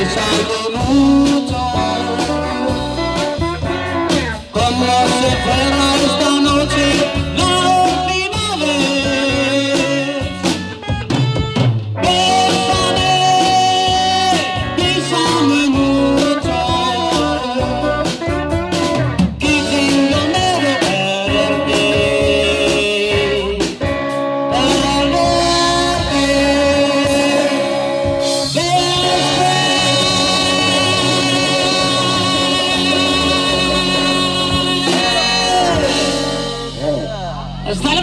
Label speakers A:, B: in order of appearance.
A: pensando mucho cómo se fuera esta noche la última vez. Bésame mucho, y tengo miedo de perderte. Hasta la